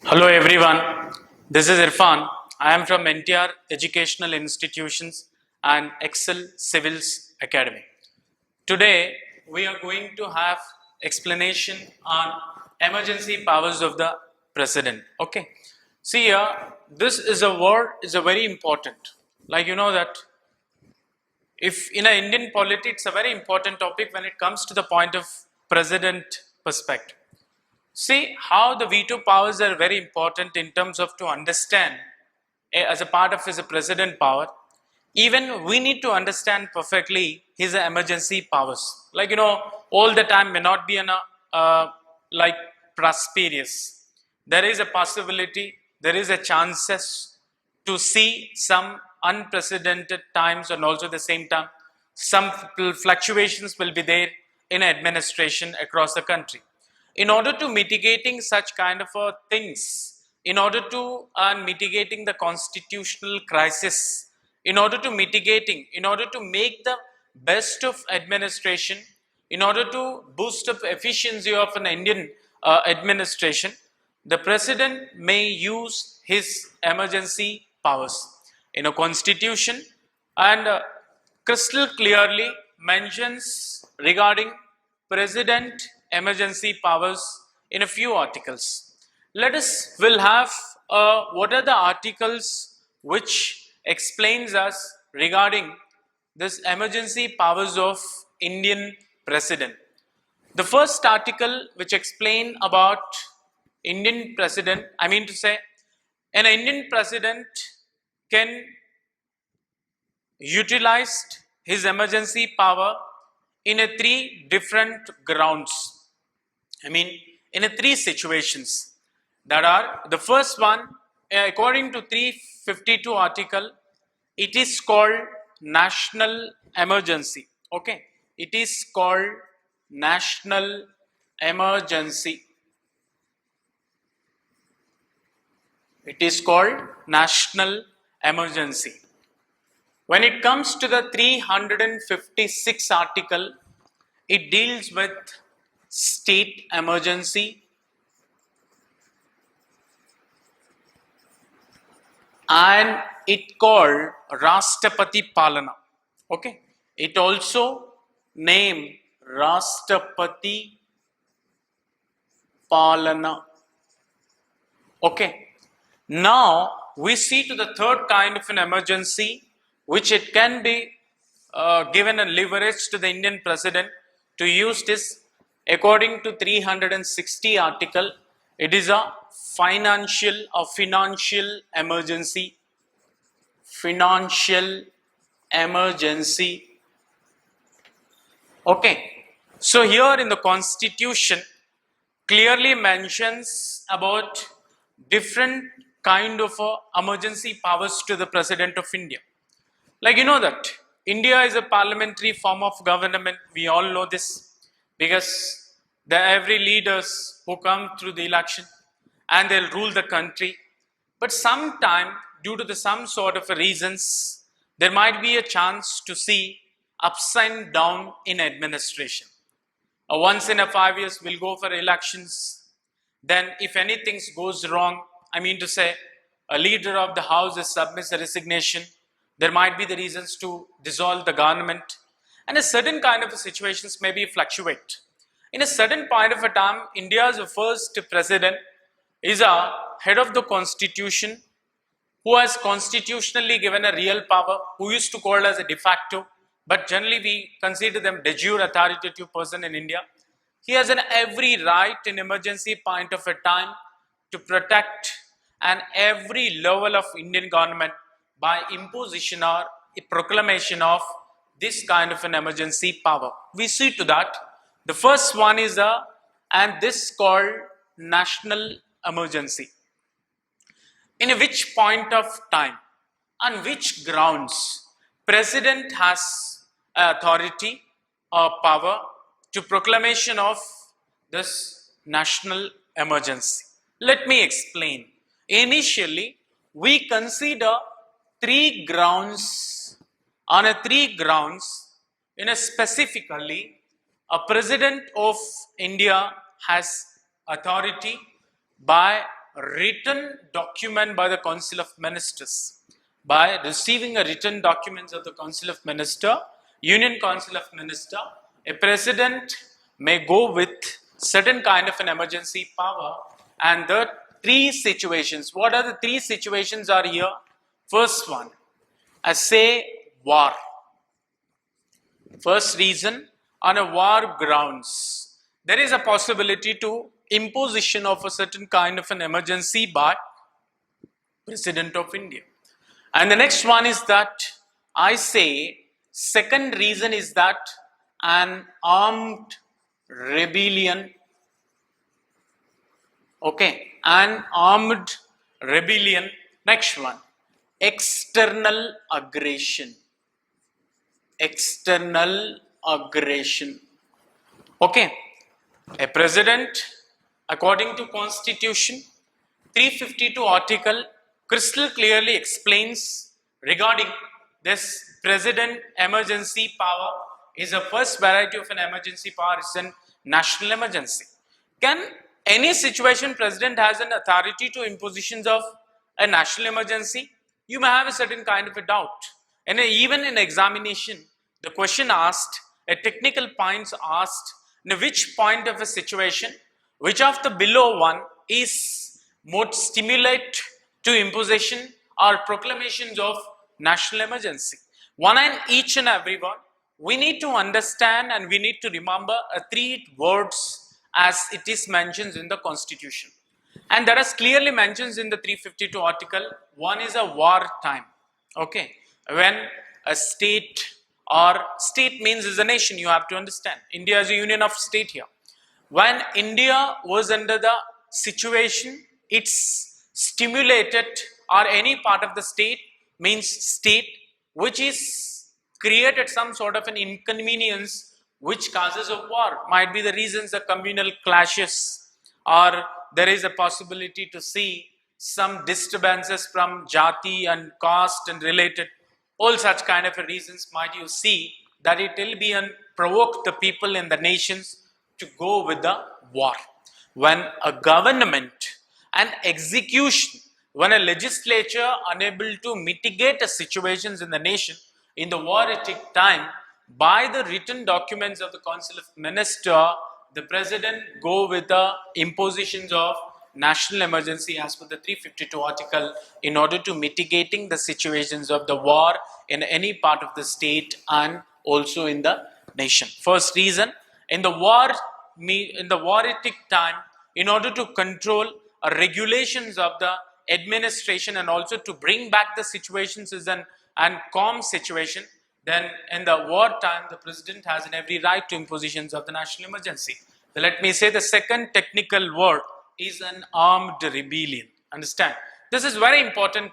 Hello everyone, this is Irfan. I am from NTR Educational Institutions and Excel Civils Academy. Today we are going to have explanation on emergency powers of the president. Okay, see here, this is a word is a very important. Like you know that if in a Indian polity, it's a very important topic when it comes to the point of president perspective. See how the veto powers are very important in terms of to understand as a part of his president power. Even we need to understand perfectly his emergency powers. Like you know, all the time may not be an like prosperous. There is a possibility, there is a chances to see some unprecedented times, and also at the same time some fluctuations will be there in administration across the country. In order to mitigating such kind of things, in order to mitigating the constitutional crisis, in order to mitigating, in order to make the best of administration, in order to boost up efficiency of an Indian administration, the president may use his emergency powers in a constitution, and crystal clearly mentions regarding president emergency powers in a few articles. Let us will have what are the articles which explains us regarding this emergency powers of Indian president. The first article which explain about Indian president, I mean to say, an Indian president can utilize his emergency power in a three different grounds. I mean, in a three situations. That are the first one, according to 352 article, it is called national emergency. Okay, it is called national emergency. It is called national emergency. When it comes to the 356 article, it deals with state emergency, and it called Rashtrapati Palana. Okay, it also named Rashtrapati Palana. Okay, now we see to the third kind of an emergency, which it can be given a leverage to the Indian president to use this. According to 360 article, it is a financial emergency. Financial emergency. Okay, so here in the constitution clearly mentions about different kind of emergency powers to the president of India. Like you know that India is a parliamentary form of government. We all know this because every leaders who come through the election and they'll rule the country. But sometime, due to some sort of reasons, there might be a chance to see ups and down in administration. Once in a 5 years, we'll go for elections. Then, if anything goes wrong, I mean to say, a leader of the house submits a resignation. There might be the reasons to dissolve the government, and a certain kind of situations may be fluctuate. In a certain point of a time, India's first president is a head of the constitution who has constitutionally given a real power, who used to call as a de facto, but generally we consider them de jure authoritative person in India. He has an every right in emergency point of a time to protect and every level of Indian government by imposition or a proclamation of this kind of an emergency power. We see to that. The first one is and this called national emergency. In which point of time, on which grounds, president has authority or power to proclamation of this national emergency. Let me explain. Initially, we consider three grounds. On a three grounds, in a specifically, a president of India has authority by written document by the Council of Ministers. By receiving a written documents of the Council of Minister, Union Council of Minister, a president may go with certain kind of an emergency power, and the three situations. What are the three situations are here? First one, I say war. First reason, on a war grounds, there is a possibility to imposition of a certain kind of an emergency by President of India. And the next one is that I say second reason is that an armed rebellion. Okay, an armed rebellion. Next one, external aggression. External aggression. Okay, a president, according to Constitution, 352 article crystal clearly explains regarding this president emergency power is a first variety of an emergency power is a national emergency. Can any situation president has an authority to impositions of a national emergency? You may have a certain kind of a doubt. And even in examination, the question asked, a technical points asked, in which point of a situation, which of the below one is more stimulate to imposition or proclamations of national emergency. One and each and every one, we need to understand and we need to remember three words as it is mentioned in the Constitution. And that is clearly mentioned in the 352 article. One is a war time. Okay, when a state or state means is a nation, you have to understand. India is a union of state here. When India was under the situation, it's stimulated or any part of the state means state which is created some sort of an inconvenience which causes a war. Might be the reasons the communal clashes, or there is a possibility to see some disturbances from jati and caste and related, all such kind of reasons might you see that it will be and provoke the people in the nations to go with the war. When a government and execution, when a legislature unable to mitigate the situations in the nation in the warlike time, by the written documents of the Council of Minister, the president go with the impositions of national emergency as per the 352 article in order to mitigating the situations of the war in any part of the state and also in the nation. First reason, in the warlike time, in order to control regulations of the administration and also to bring back the situations is an and calm situation, then in the war time the president has an every right to impositions of the national emergency. So let me say the second technical word is an armed rebellion. Understand? This is very important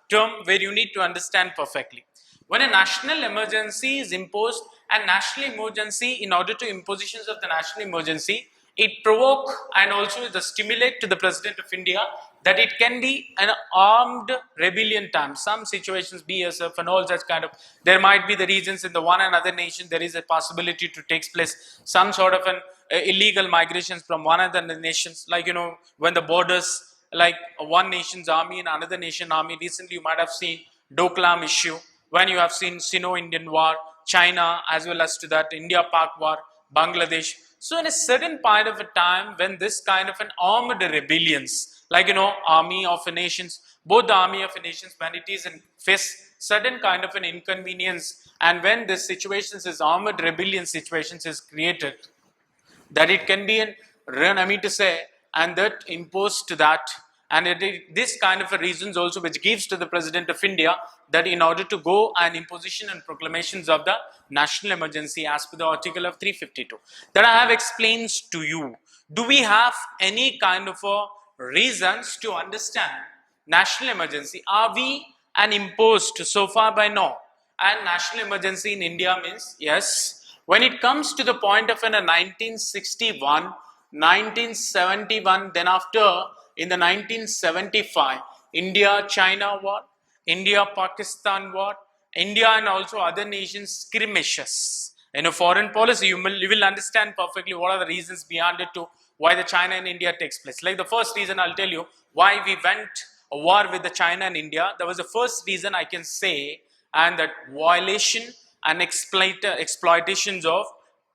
term where you need to understand perfectly. When a national emergency is imposed, and national emergency, in order to impositions of the national emergency, it provoke and also the stimulate to the President of India that it can be an armed rebellion time. Some situations, BSF and all such kind of, there might be the reasons in the one another nation, there is a possibility to take place some sort of an illegal migrations from one other nations, like when the borders, like one nation's army and another nation army. Recently you might have seen Doklam issue, when you have seen Sino-Indian war, China, as well as to that India-Pak war, Bangladesh. So in a certain point of a time when this kind of an armed rebellions, like army of a nations, both the army of a nations, when it is in face certain kind of an inconvenience, and when this situations is armed rebellion situations is created, that it can be an I mean to say, and that imposed to that, and this kind of a reasons also which gives to the President of India that in order to go and imposition and proclamations of the national emergency as per the article of 352 that I have explained to you. Do we have any kind of reasons to understand national emergency? Are we an imposed so far by now? And national emergency in India means yes. When it comes to the point of 1961, 1971, then after in the 1975, India-China war, India-Pakistan war, India and also other nations skirmishes. In a foreign policy, you will understand perfectly what are the reasons behind it to why the China and India takes place. Like the first reason I'll tell you why we went a war with the China and India. That was the first reason I can say, and that violation and exploitations of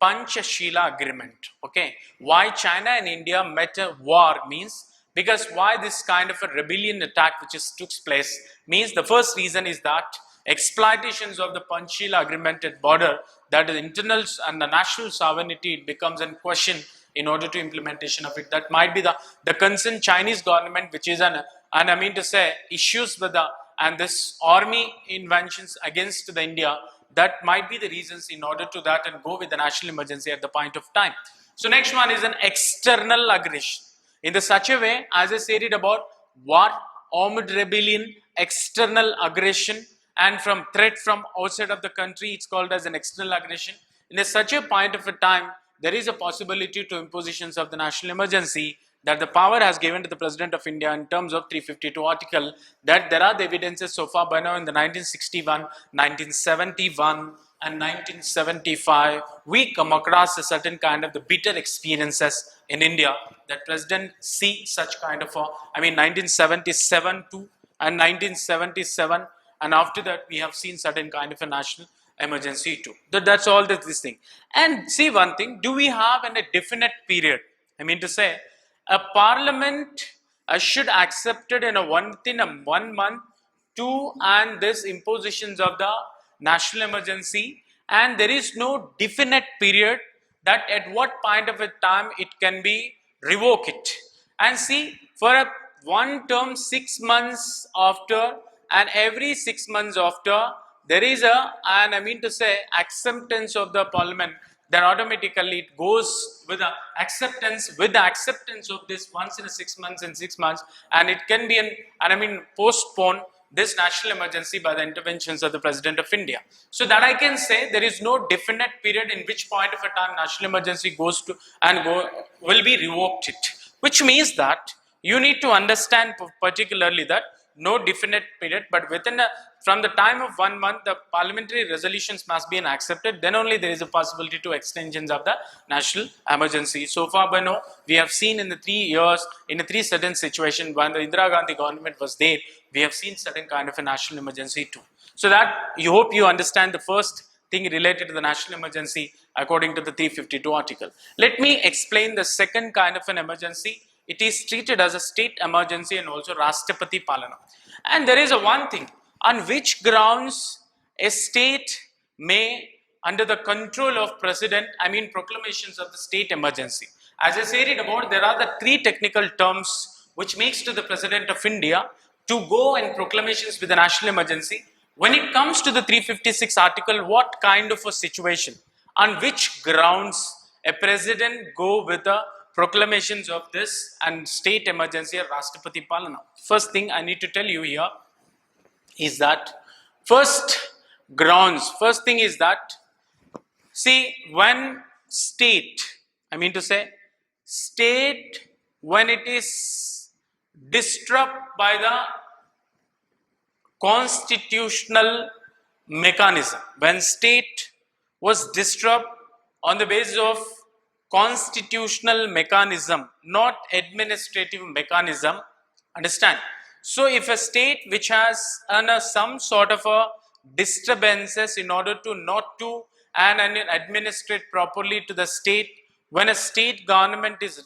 Panchashila agreement. Okay, why China and India met a war means because why this kind of a rebellion attack which is took place means the first reason is that exploitations of the Panchashila agreement at border, that the internal and the national sovereignty becomes in question in order to implementation of it. That might be the concerned Chinese government, which is and I mean to say issues with the and this army inventions against the India. That might be the reasons in order to that and go with the national emergency at the point of time. So next one is an external aggression. In the such a way, as I said it about war, armed rebellion, external aggression, and from threat from outside of the country, it's called as an external aggression. In a such a point of a time, there is a possibility to impositions of the national emergency that the power has given to the President of India in terms of 352 article, that there are the evidences so far by now in the 1961, 1971 and 1975, we come across a certain kind of the bitter experiences in India that President see such kind of 1977 to and 1977, and after that we have seen certain kind of a national emergency too. That's all this thing. And see one thing, do we have a definite period? I mean to say, a parliament should accept it in within 1 month to and this impositions of the national emergency, and there is no definite period that at what point of a time it can be revoke it. And see, for a one term 6 months after, and every 6 months after, there is and I mean to say acceptance of the parliament, then automatically it goes with the acceptance of this once in a 6 months and 6 months, and it can be postpone this national emergency by the interventions of the President of India. So that I can say there is no definite period in which point of a time national emergency goes to and will be revoked it, which means that you need to understand particularly that no definite period, but within from the time of 1 month, the parliamentary resolutions must be accepted. Then only there is a possibility to extensions of the national emergency. So far, by now, we have seen in the 3 years, in a 3 certain situation when the Indira Gandhi government was there, we have seen certain kind of a national emergency too. So that you hope you understand the first thing related to the national emergency according to the 352 article. Let me explain the second kind of an emergency. It is treated as a state emergency and also Rashtrapati Palana. And there is a one thing, on which grounds a state may, under the control of president, proclamations of the state emergency. As I said it about, there are the 3 technical terms which makes to the President of India to go and proclamations with the national emergency. When it comes to the 356 article, what kind of a situation, on which grounds a president go with the proclamations of this and state emergency or Rashtrapati Palana. First thing I need to tell you here is that first thing is that, see, when state when it is disturbed by the constitutional mechanism, when state was disturbed on the basis of constitutional mechanism, not administrative mechanism, understand? So if a state which has some sort of a disturbances in order to not to and administrate properly to the state, when a state government is,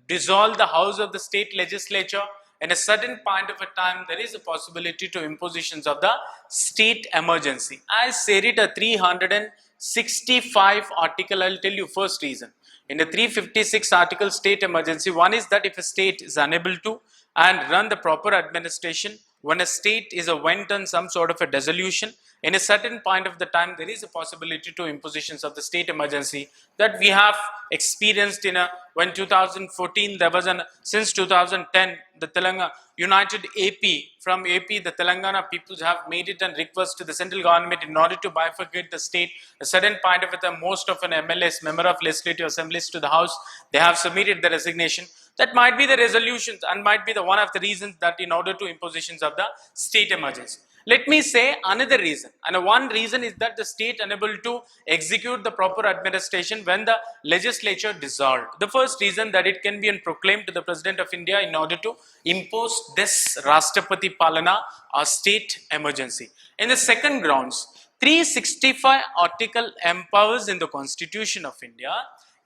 dissolve the house of the state legislature, in a certain point of a time, there is a possibility to impositions of the state emergency. I said it a 365 article, I'll tell you first reason. In the 356 article state emergency, one is that if a state is unable to and run the proper administration, when a state is went on some sort of a dissolution, in a certain point of the time, there is a possibility to impositions of the state emergency that we have experienced in when 2014, there was since 2010, the Telangana United AP, from AP, the Telangana people have made it and request to the central government in order to bifurcate the state. A certain point of it, most of an MLS, member of legislative assemblies to the house, they have submitted the resignation. That might be the resolutions and might be the one of the reasons that in order to impositions of the state emergency. Let me say another reason, and one reason is that the state unable to execute the proper administration when the legislature dissolved. The first reason that it can be proclaimed to the President of India in order to impose this Rashtrapati Palana or state emergency. In the second grounds, 365 article empowers in the Constitution of India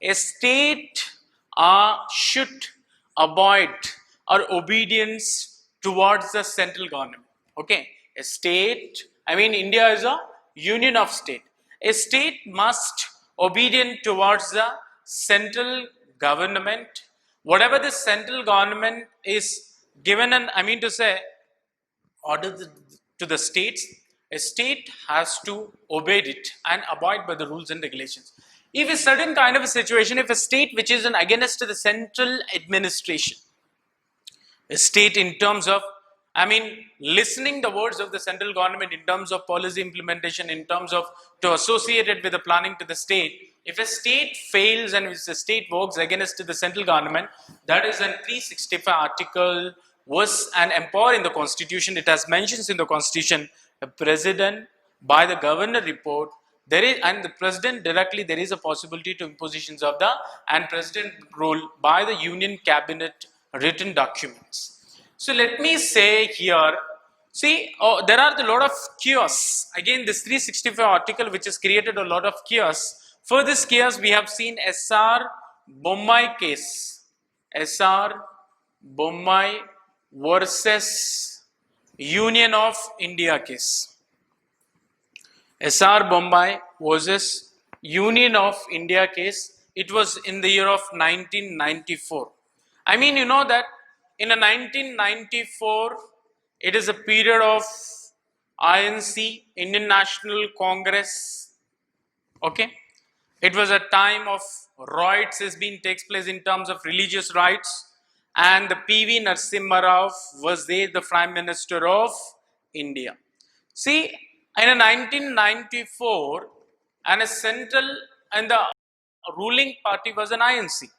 a state should avoid or obedience towards the central government. Okay, a state, I mean India is a union of state. A state must obedient towards the central government. Whatever the central government is given, and I mean to say order to the states, a state has to obey it and abide by the rules and regulations. If a certain kind of a situation, if a state which is against the central administration, a state in terms of, I mean, listening the words of the central government in terms of policy implementation, in terms of to associate it with the planning to the state, if a state fails and if the state works against the central government, that is an 365 article was an empower in the constitution. It has mentions in the constitution, the president by the governor report, there is, and the president directly, there is a possibility to impositions of the, and president rule by the union cabinet written documents. So let me say here, see, there are a lot of chaos. Again, this 365 article which has created a lot of chaos. For this chaos, we have seen SR Bommai case. SR Bommai versus Union of India case. SR Bommai versus Union of India case. It was in the year of 1994. I mean, you know that in 1994, it is a period of INC, Indian National Congress. Okay, it was a time of riots has been takes place in terms of religious rights, and the PV Narasimha Rao was there, the Prime Minister of India. See, in 1994, and a central and the ruling party was an INC.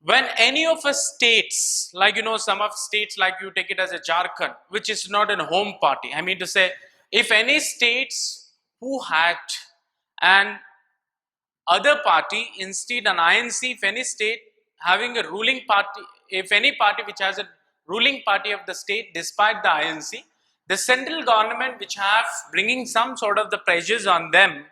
When any of the states, like some of states, like you take it as a Jharkhand, which is not a home party. I mean to say, if any states who had an other party instead an INC, if any state having a ruling party, if any party which has a ruling party of the state despite the INC, the central government which have bringing some sort of the pressures on them,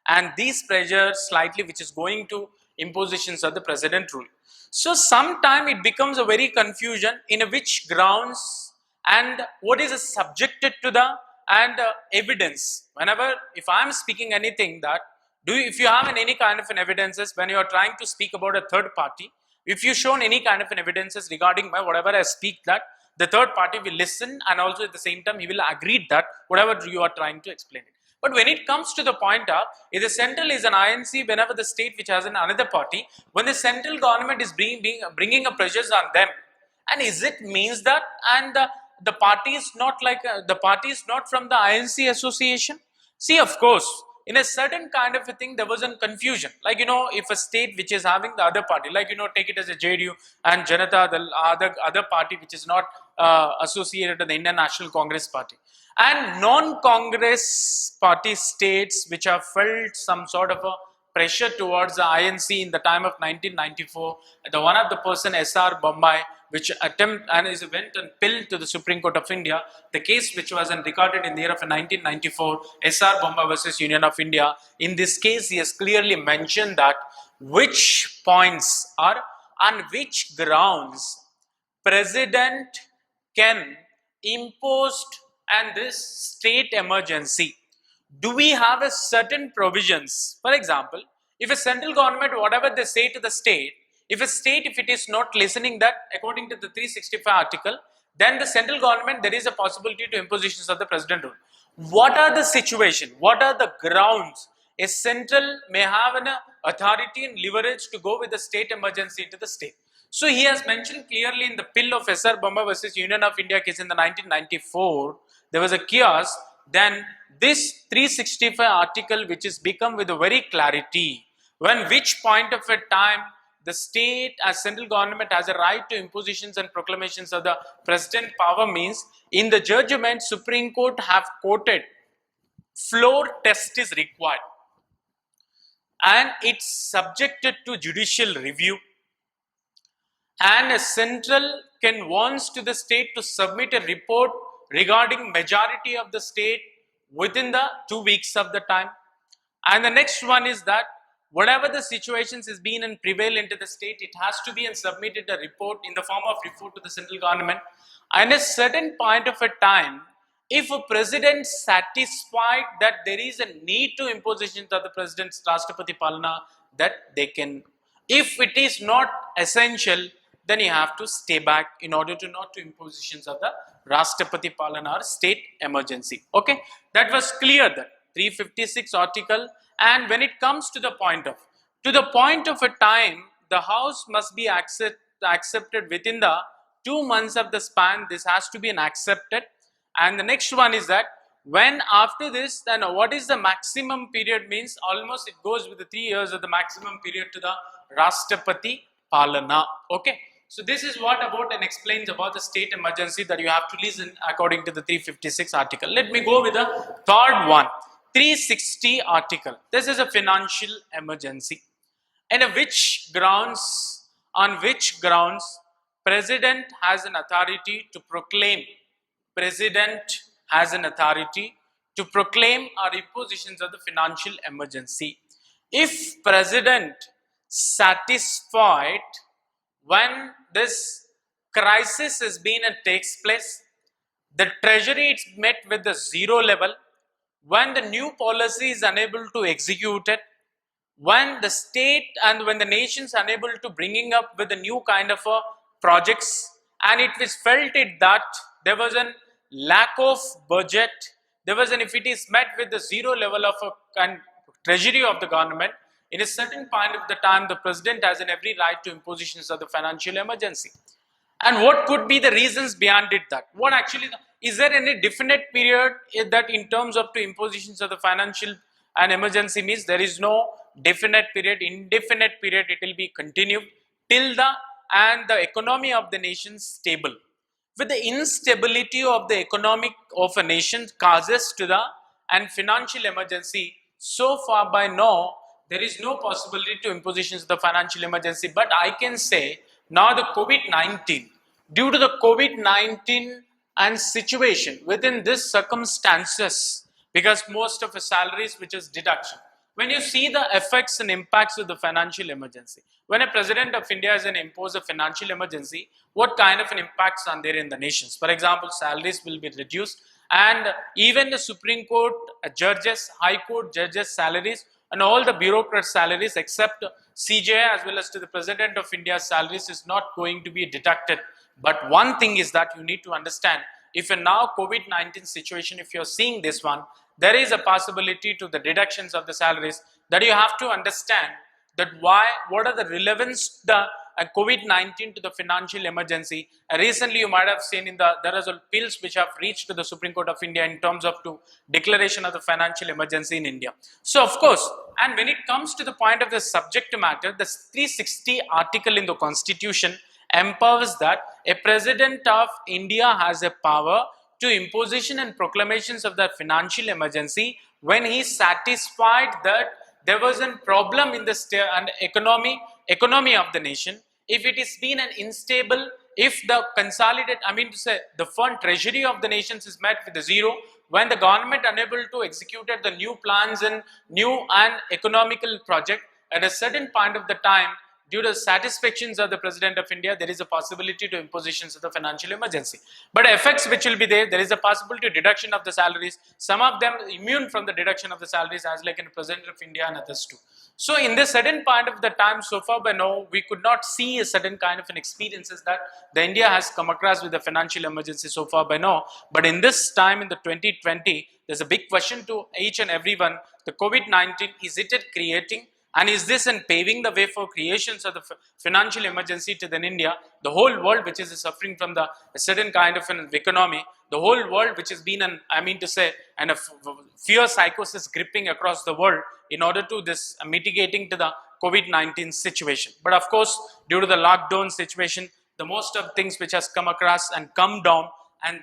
and these pressures slightly which is going to impositions of the president rule. So sometime it becomes a very confusion in which grounds and what is subjected to the and evidence. Whenever if I am speaking anything that if you have any kind of an evidences when you are trying to speak about a third party, if you shown any kind of an evidences regarding my whatever I speak, that the third party will listen and also at the same time he will agree that whatever you are trying to explain it. But when it comes to the point of, if the central is an INC, whenever the state which has another party, when the central government is bringing a pressures on them, and is it means that, and the party is not like, the party is not from the INC association? See, of course, in a certain kind of a thing, there was a confusion. Like, if a state which is having the other party, like, take it as a JDU and Janata, the other party which is not associated to the Indian National Congress Party. And non-Congress party states which have felt some sort of a pressure towards the INC in the time of 1994, the one of the person SR Bommai, which attempt and is went and appealed to the Supreme Court of India, the case which was recorded in the year of 1994, SR Bommai versus Union of India. In this case, he has clearly mentioned that which points are on which grounds president can impose and this state emergency. Do we have a certain provisions? For example, if a central government, whatever they say to the state, if it is not listening that according to the 365 article, then the central government, there is a possibility to impositions of the president rule. What are the situation? What are the grounds a central may have an authority and leverage to go with the state emergency into the state? So he has mentioned clearly in the pill of SR Bommai versus Union of India case in the 1994, there was a chaos. Then this 365 article which is become with a very clarity, when which point of a time the state as central government has a right to impositions and proclamations of the president power means in the judgment Supreme Court have quoted floor test is required and it's subjected to judicial review, and a central can wants to the state to submit a report regarding majority of the state within the 2 weeks of the time. And the next one is that whatever the situations is being and prevalent in the state, it has to be and submitted a report in the form of report to the central government. And a certain point of a time, if a president satisfied that there is a need to imposition of the president's Rashtrapati Palana, that they can. If it is not essential, then you have to stay back in order to not to impositions of the Rashtrapati Palana or state emergency. Okay, that was clear, that 356 article. And when it comes to the point of a time, the house must be accepted within the 2 months of the span. This has to be an accepted. And the next one is that when after this, then what is the maximum period means almost it goes with the 3 years of the maximum period to the Rashtrapati Palana. Okay. So this is what about and explains about the state emergency that you have to listen according to the 356 article. Let me go with the third one, 360 article. This is a financial emergency. And on which grounds President has an authority to proclaim. President has an authority to proclaim or impositions of the financial emergency. If President satisfied when this crisis has been and takes place, the treasury is met with the zero level, when the new policy is unable to execute it, when the state and when the nation is unable to bringing up with a new kind of projects, and it was felt it that there was a lack of budget, there was an, if it is met with the zero level of a treasury of the government, in a certain point of the time, the president has an every right to impositions of the financial emergency. And what could be the reasons behind it that? What actually, is there any definite period that in terms of to impositions of the financial and emergency means there is no definite period, indefinite period, it will be continued till the economy of the nation stable. With the instability of the economic of a nation causes to the and financial emergency, so far by now, there is no possibility to impositions of the financial emergency. But I can say now the COVID-19, due to the COVID-19 and situation within this circumstances, because most of the salaries which is deduction, when you see the effects and impacts of the financial emergency, when a president of India has imposed a financial emergency, what kind of an impacts are there in the nations? For example, salaries will be reduced, and even the Supreme Court judges, High Court judges salaries, and all the bureaucrats salaries except CJI as well as to the President of India's salaries is not going to be deducted. But one thing is that you need to understand, if in now COVID-19 situation, if you're seeing this one, there is a possibility to the deductions of the salaries, that you have to understand that what are the relevance the COVID-19 to the financial emergency. Recently, you might have seen there are bills which have reached to the Supreme Court of India in terms of to declaration of the financial emergency in India. So, of course, and when it comes to the point of the subject matter, the 360 article in the Constitution empowers that a president of India has a power to imposition and proclamations of the financial emergency when he satisfied that there was a problem in the state and economy of the nation. If it is been an unstable, if the consolidated, the fund treasury of the nations is met with a zero, when the government unable to execute the new plans and new and economical project, at a certain point of the time, due to satisfactions of the President of India, there is a possibility to impositions of the financial emergency. But effects which will be there is a possibility of deduction of the salaries. Some of them immune from the deduction of the salaries as like in the President of India and others too. So in this certain point of the time, so far by now, we could not see a certain kind of an experiences that the India has come across with the financial emergency so far by now. But in this time in the 2020, there's a big question to each and everyone. The COVID-19, is it creating? And is this in paving the way for creations of the financial emergency to then India, the whole world which is suffering from a certain kind of an economy, the whole world which has been a fear psychosis gripping across the world in order to this mitigating to the COVID-19 situation. But of course, due to the lockdown situation, the most of things which has come across and come down, and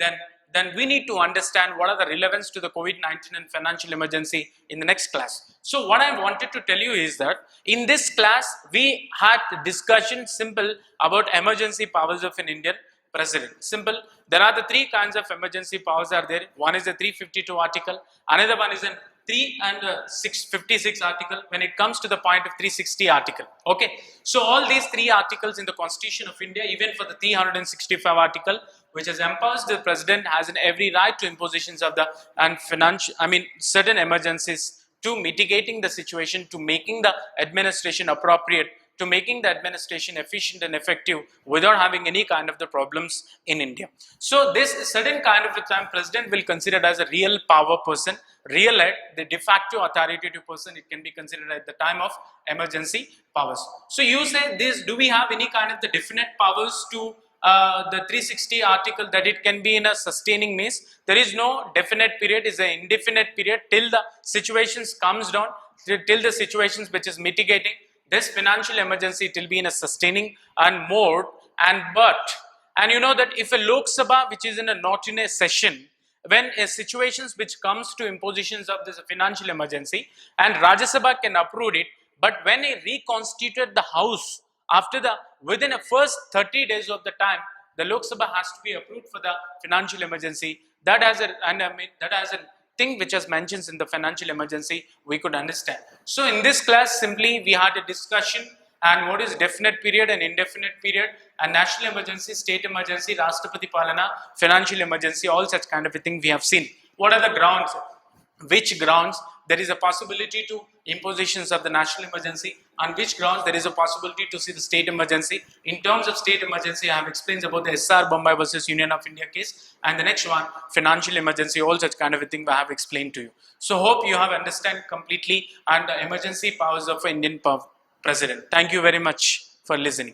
then we need to understand what are the relevance to the COVID-19 and financial emergency in the next class. So what I wanted to tell you is that in this class, we had discussion simple about emergency powers of an Indian president. Simple. There are the three kinds of emergency powers are there. One is the 352 article. Another one is an 656 article. When it comes to the point of 360 article. Okay. So all these three articles in the Constitution of India, even for the 365 article, which has empowers the president has an every right to impositions of the and financial, certain emergencies, to mitigating the situation, to making the administration appropriate, to making the administration efficient and effective without having any kind of the problems in India. So this certain kind of a time president will consider as a real power person, real head, the de facto authoritative person. It can be considered at the time of emergency powers. So you say this, do we have any kind of the definite powers to the 360 article that it can be in a sustaining means? There is no definite period, is an indefinite period till the situations comes down, till the situations which is mitigating this financial emergency, it will be in a sustaining and mode. And you know that if a Lok Sabha which is in a not in a session, when a situations which comes to impositions of this financial emergency and Rajya Sabha can approve it, but when he reconstituted the house after the within the first 30 days of the time, the Lok Sabha has to be approved for the financial emergency. That has a thing which has mentions in the financial emergency we could understand. So in this class simply we had a discussion and what is definite period and indefinite period and national emergency, state emergency, Rashtrapati Palana, financial emergency, all such kind of a thing we have seen. What are the grounds? Which grounds there is a possibility to impositions of the national emergency, on which grounds there is a possibility to see the state emergency. In terms of state emergency, I have explained about the SR Bombay versus Union of India case, and the next one, financial emergency, all such kind of a thing I have explained to you. So hope you have understand completely and the emergency powers of Indian president. Thank you very much for listening.